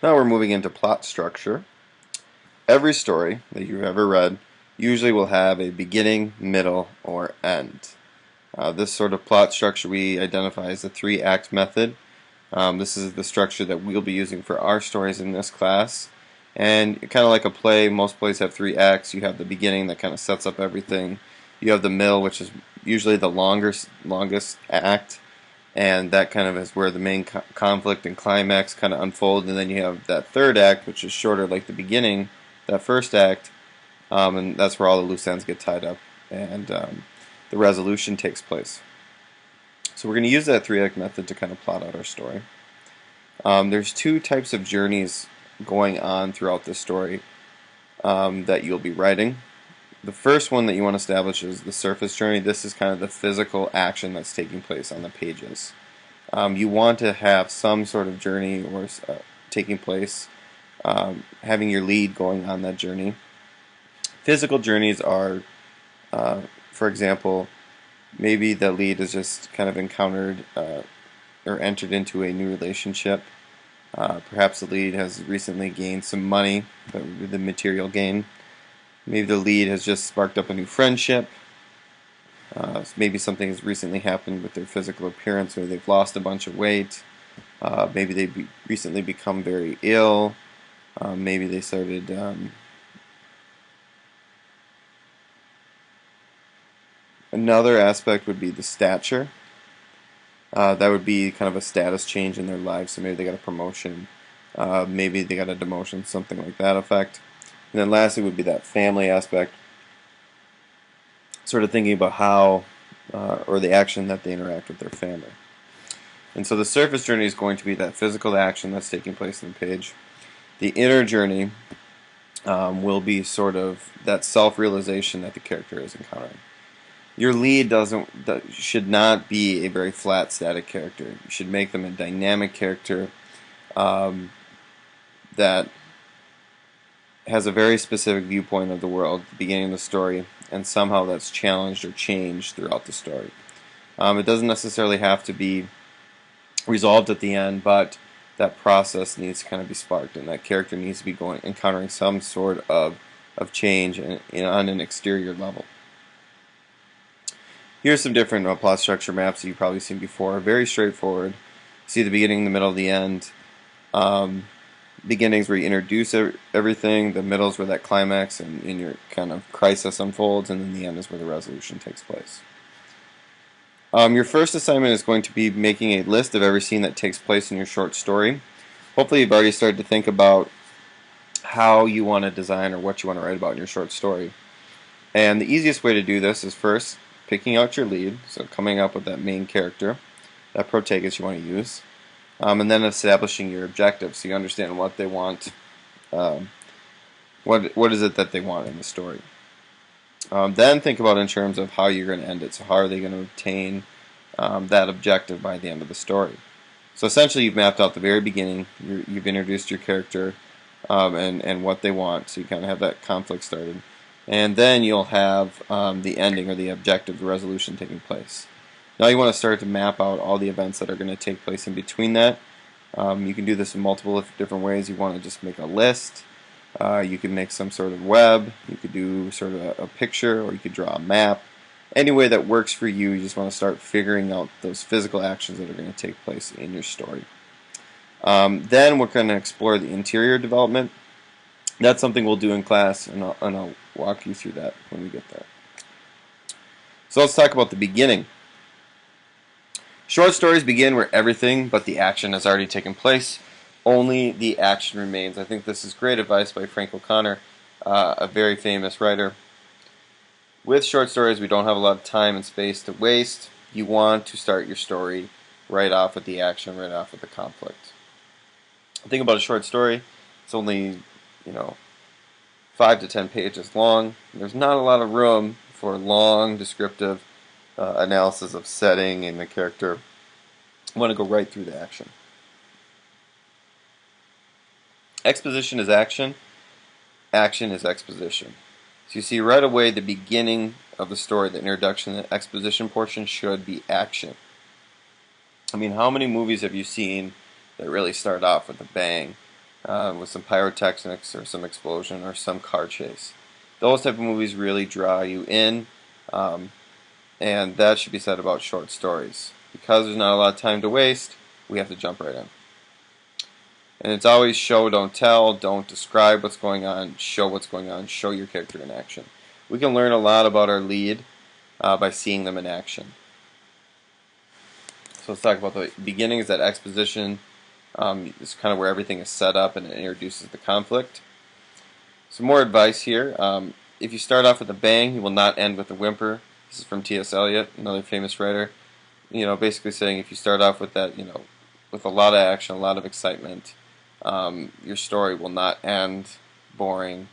Now we're moving into plot structure. Every story that you've ever read usually will have a beginning, middle, or end. This sort of plot structure we identify as the three-act method. This is the structure that we'll be using for our stories in this class. And kind of like a play, most plays have three acts. You have the beginning that kind of sets up everything. You have the middle, which is usually the longest act, and that kind of is where the main conflict and climax kind of unfold. And then you have that third act, which is shorter, like the beginning, that first act, and that's where all the loose ends get tied up, and the resolution takes place. So we're going to use that three-act method to kind of plot out our story. There's two types of journeys going on throughout the story that you'll be writing. The first one that you want to establish is the surface journey. This is kind of the physical action that's taking place on the pages. You want to have some sort of journey or taking place, having your lead going on that journey. Physical journeys are, for example, maybe the lead has just kind of encountered or entered into a new relationship. Perhaps the lead has recently gained some money, the material gain. Maybe the lead has just sparked up a new friendship. Maybe something has recently happened with their physical appearance, or they've lost a bunch of weight. Maybe they've recently become very ill. Maybe they started another aspect would be the stature. That would be kind of a status change in their lives. So maybe they got a promotion, maybe they got a demotion, something like that effect. And then lastly would be that family aspect, sort of thinking about how or the action that they interact with their family. And so the surface journey is going to be that physical action that's taking place on the page. The inner journey will be sort of that self-realization that the character is encountering. Your lead should not be a very flat, static character. You should make them a dynamic character that has a very specific viewpoint of the world at the beginning of the story, and somehow that's challenged or changed throughout the story. It doesn't necessarily have to be resolved at the end, but that process needs to kind of be sparked, and that character needs to be encountering some sort of change on an exterior level. Here's some different plot structure maps that you've probably seen before. Very straightforward. See the beginning, the middle, the end. Beginnings where you introduce everything. The middle is where that climax and your kind of crisis unfolds, and then the end is where the resolution takes place. Your first assignment is going to be making a list of every scene that takes place in your short story. Hopefully you've already started to think about how you want to design or what you want to write about in your short story. And the easiest way to do this is first picking out your lead, so coming up with that main character, that protagonist you want to use, and then establishing your objective so you understand what they want, what is it that they want in the story. Then think about in terms of how you're going to end it. So how are they going to obtain that objective by the end of the story? So essentially you've mapped out the very beginning, you've introduced your character and what they want, so you kind of have that conflict started. And then you'll have the ending or the objective, the resolution taking place. Now you want to start to map out all the events that are going to take place in between that. You can do this in multiple different ways. You want to just make a list. You can make some sort of web. You could do sort of a picture, or you could draw a map. Any way that works for you, you just want to start figuring out those physical actions that are going to take place in your story. Then we're going to explore the interior development. That's something we'll do in class, and I'll walk you through that when we get there. So let's talk about the beginning. Short stories begin where everything but the action has already taken place. Only the action remains. I think this is great advice by Frank O'Connor, a very famous writer. With short stories, we don't have a lot of time and space to waste. You want to start your story right off with the action, right off with the conflict. Think about a short story. It's only 5 to 10 pages long. There's not a lot of room for long, descriptive analysis of setting and the character. I want to go right through the action. Exposition is action. Action is exposition. So you see right away the beginning of the story, the introduction, the exposition portion should be action. I mean, how many movies have you seen that really start off with a bang? with some pyrotechnics or some explosion or some car chase. Those type of movies really draw you in, um, and that should be said about short stories. Because there's not a lot of time to waste, we have to jump right in. And it's always show, don't tell, don't describe what's going on, show what's going on, show your character in action. We can learn a lot about our lead by seeing them in action. So let's talk about the beginning, is that exposition. It's kind of where everything is set up and it introduces the conflict. Some more advice here. If you start off with a bang, you will not end with a whimper. This is from T.S. Eliot, another famous writer. Basically saying if you start off with that, with a lot of action, a lot of excitement, your story will not end boring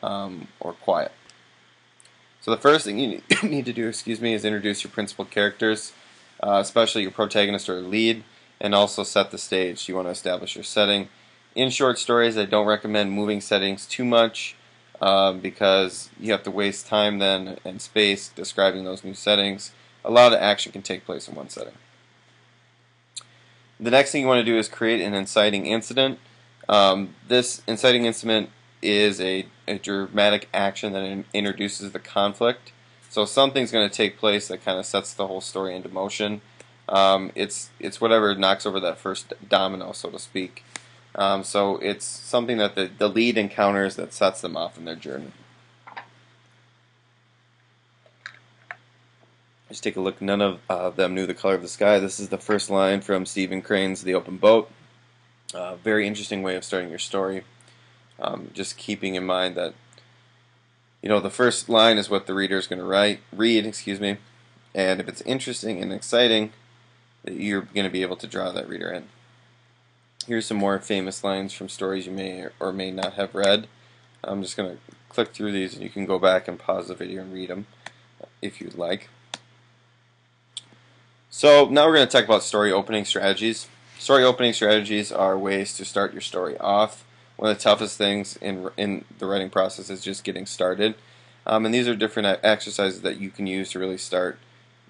or quiet. So the first thing you need to do, is introduce your principal characters, especially your protagonist or lead, and also set the stage. You want to establish your setting. In short stories, I don't recommend moving settings too much because you have to waste time then and space describing those new settings. A lot of action can take place in one setting. The next thing you want to do is create an inciting incident. This inciting incident is a dramatic action that introduces the conflict. So something's going to take place that kind of sets the whole story into motion. It's whatever knocks over that first domino, so to speak. So it's something that the lead encounters that sets them off in their journey. Just take a look. None of them knew the color of the sky. This is the first line from Stephen Crane's The Open Boat. Very interesting way of starting your story. Just keeping in mind that the first line is what the reader is going to read, and if it's interesting and exciting, you're going to be able to draw that reader in. Here's some more famous lines from stories you may or may not have read. I'm just going to click through these, and you can go back and pause the video and read them if you'd like. So now we're going to talk about story opening strategies. Story opening strategies are ways to start your story off. One of the toughest things in the writing process is just getting started. And these are different exercises that you can use to really start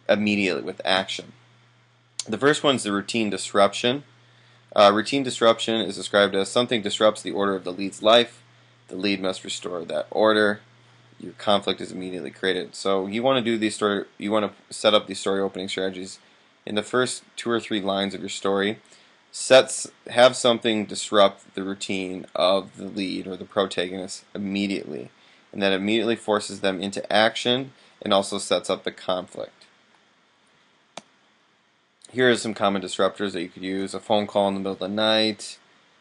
immediately with action. The first one is the routine disruption. Routine disruption is described as something disrupts the order of the lead's life. The lead must restore that order. Your conflict is immediately created. So you want to do you want to set up these story opening strategies in the first 2 or 3 lines of your story. Have something disrupt the routine of the lead or the protagonist immediately, and that immediately forces them into action and also sets up the conflict. Here are some common disruptors that you could use: a phone call in the middle of the night,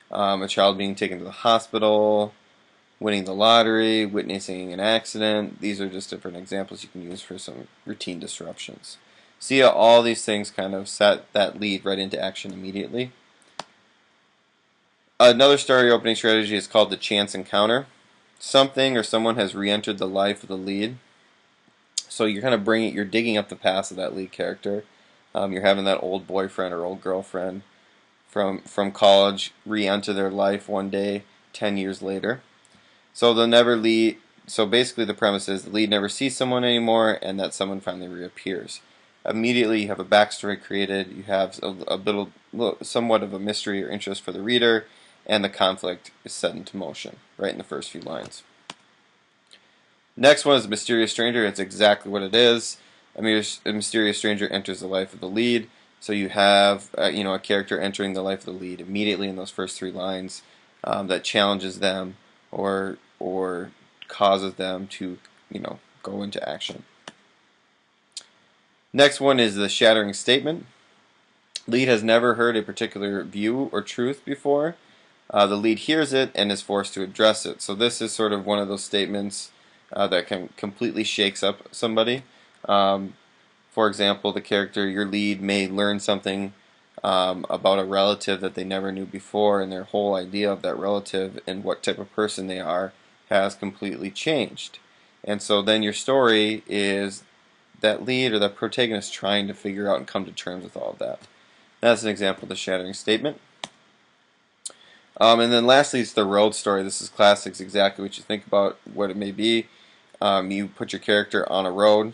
a child being taken to the hospital, winning the lottery, witnessing an accident. These are just different examples you can use for some routine disruptions. See how all these things kind of set that lead right into action immediately. Another story opening strategy is called the chance encounter. Something or someone has re-entered the life of the lead. So you're kind of you're digging up the past of that lead character. You're having that old boyfriend or old girlfriend from college re-enter their life one day, 10 years later. So they'll never lead. So basically the premise is the lead never sees someone anymore, and that someone finally reappears. Immediately you have a backstory created, you have somewhat of a mystery or interest for the reader, and the conflict is set into motion right in the first few lines. Next one is a mysterious stranger. It's exactly what it is. A mysterious stranger enters the life of the lead. So you have a character entering the life of the lead immediately in those first 3 lines that challenges them or causes them to go into action. Next one is the shattering statement. Lead has never heard a particular view or truth before. The lead hears it and is forced to address it. So this is sort of one of those statements that can completely shakes up somebody. For example, your lead may learn something about a relative that they never knew before, and their whole idea of that relative and what type of person they are has completely changed. And so then your story is that lead or that protagonist trying to figure out and come to terms with all of that. That's an example of the shattering statement. And then lastly, it's the road story. This is classic. It's exactly what you think about what it may be. You put your character on a road,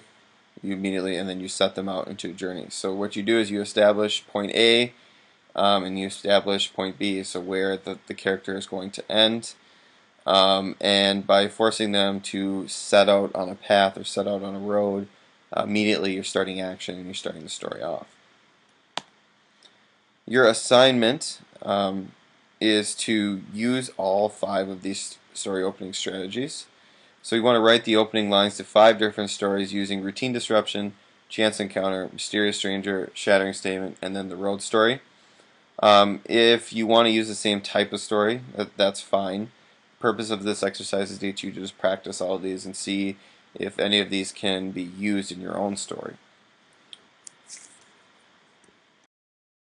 and then you set them out into a journey. So what you do is you establish point A, and you establish point B, so where the character is going to end. And by forcing them to set out on a path or set out on a road, immediately you're starting action and you're starting the story off. Your assignment is to use all 5 of these story opening strategies. So you want to write the opening lines to 5 different stories using routine disruption, chance encounter, mysterious stranger, shattering statement, and then the road story. If you want to use the same type of story, that's fine. The purpose of this exercise is to get you to just practice all of these and see if any of these can be used in your own story.